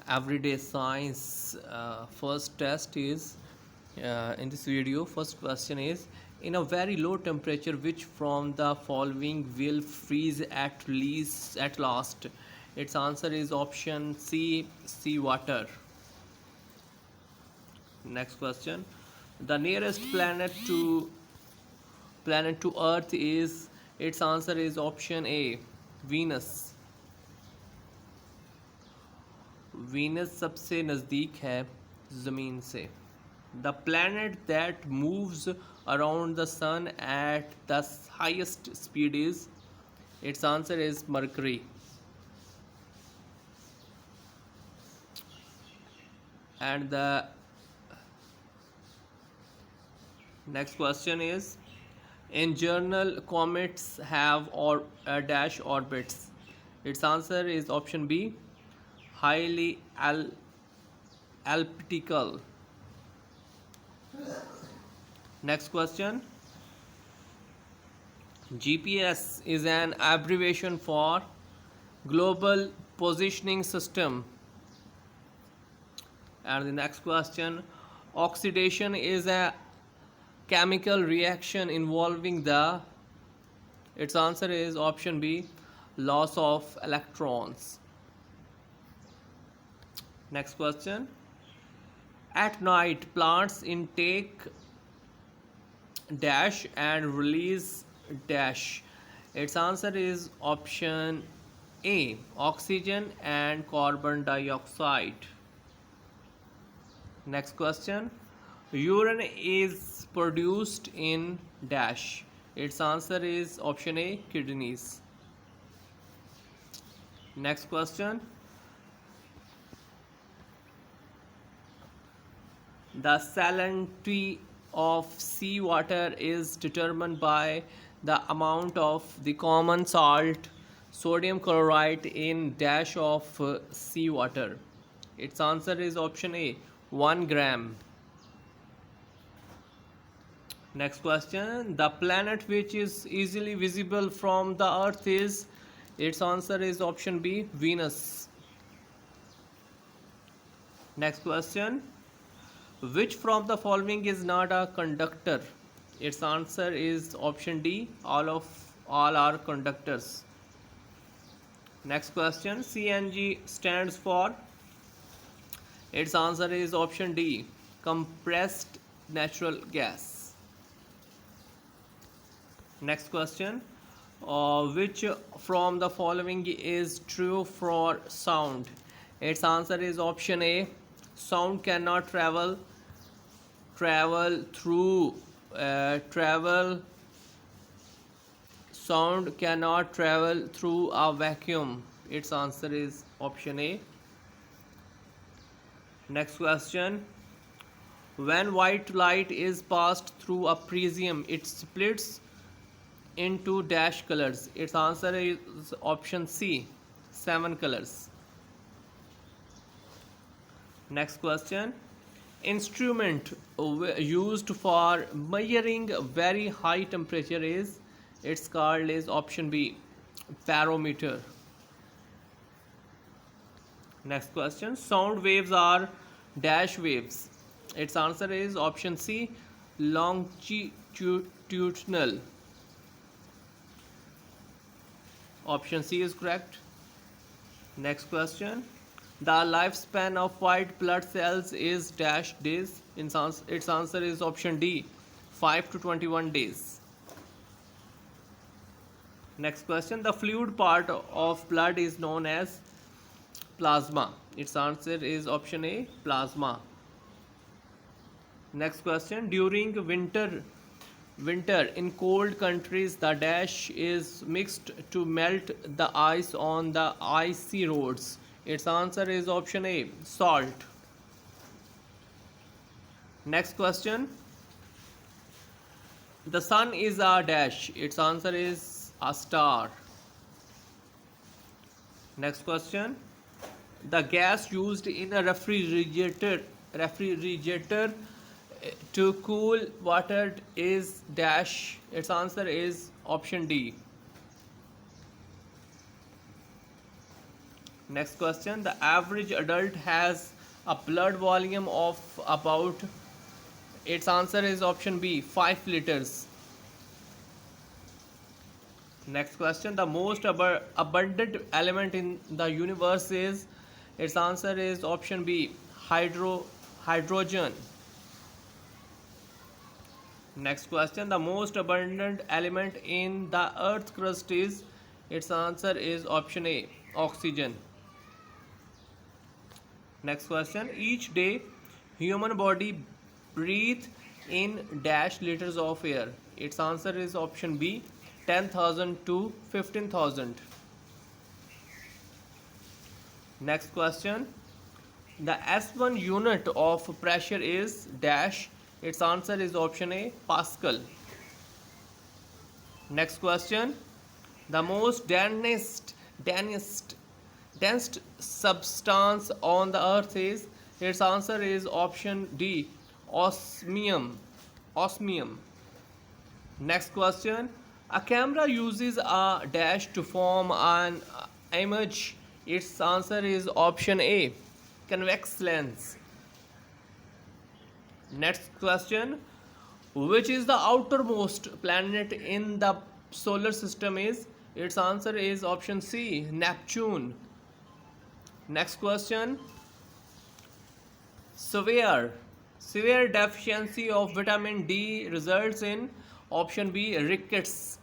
Everyday science first test is in this video. First question is, in a very low temperature, which from the following will freeze at last? Its answer is option C, seawater. Next question, the nearest planet to earth is, its answer is option A, Venus. Venus सबसे नज़दीक है ज़मीन से. The planet that moves around the sun at the highest speed is, its answer is Mercury. And the next question is, in general comets have or dash orbits. Its answer is option B, highly elliptical. Next question, GPS is an abbreviation for global positioning system. And the next question, oxidation is a chemical reaction involving the, its answer is option B, loss of electrons. Next question, at night plants intake dash and release dash. Its answer is option A, oxygen and carbon dioxide. Next question, urine is produced in dash. Its answer is option A, kidneys. Next question, the salinity of seawater is determined by the amount of the common salt sodium chloride in dash of seawater. Its answer is option A, 1 gram. Next question, the planet which is easily visible from the earth is, its answer is option B, Venus. Next question, which from the following is not a conductor? Its answer is option D, all are conductors. Next question, CNG stands for, its answer is option D, compressed natural gas. Next question, which from the following is true for sound? Its answer is option A, sound cannot travel through sound cannot travel through a vacuum. Its answer is option A. Next question, when white light is passed through a prism, it splits into dash colors. Its answer is option C, 7 colors. Next question, instrument used for measuring very high temperature is, its called is option B, barometer. Next question, sound waves are dash waves. Its answer is option C, longitudinal. Option C is correct. Next question, the lifespan of white blood cells is dash days. Its answer is option D, 5 to 21 days. Next question, the fluid part of blood is known as plasma. Its answer is option A, plasma. Next question, during winter in cold countries, the dash is mixed to melt the ice on the icy roads. Its answer is option A, salt. Next question, the sun is a dash. Its answer is a star. Next question, the gas used in a refrigerator to cool water is dash. Its answer is option D. Next question, the average adult has a blood volume of about, its answer is option B, 5 liters. Next question, the most abundant element in the universe is, its answer is option B, hydrogen. Next question, the most abundant element in the earth crust is, its answer is option A, oxygen. Next question, each day human body breathe in dash liters of air, its answer is option B, 10,000 to 15,000. Next question, the S1 unit of pressure is dash, its answer is option A, Pascal. Next question, the most dense substance on the earth is, its answer is option D, osmium. Next question, a camera uses a dash to form an image, its answer is option A, convex lens. Next question, which is the outermost planet in the solar system is, its answer is option C, Neptune. Next question, severe deficiency of vitamin D results in, option B, rickets.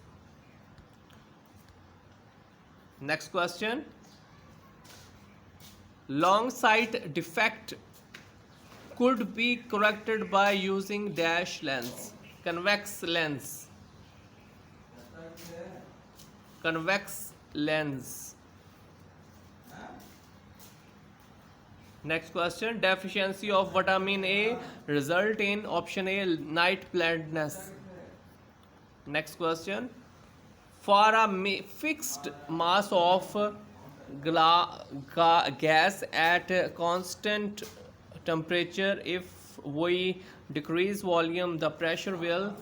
Next question, long sight defect could be corrected by using dash lens, convex lens. Next question, deficiency of vitamin A result in, option A, night blindness. Next question, for a fixed mass of gas at constant temperature, if we decrease volume, the pressure will,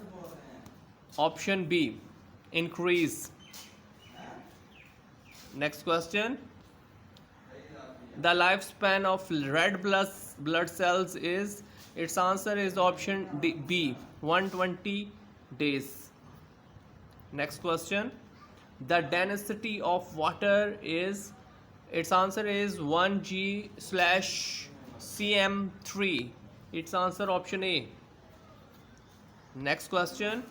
option B, increase. Next question, the lifespan of red blood cells is, its answer is option B, 120 days. Next question, the density of water is, its answer is 1g/cm3, its answer option A. Next question,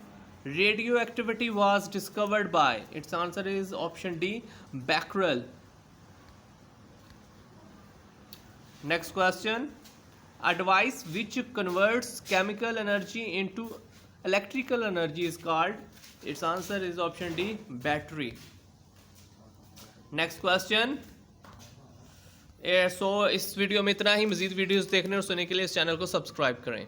radioactivity was discovered by, its answer is option D, Becquerel. Next question, a device which converts chemical energy into electrical energy is called, its answer is option D, battery. Next question. So इस video में इतना ही। मज़ीद videos देखने और सुनने के लिए इस चैनल को सब्सक्राइब करें।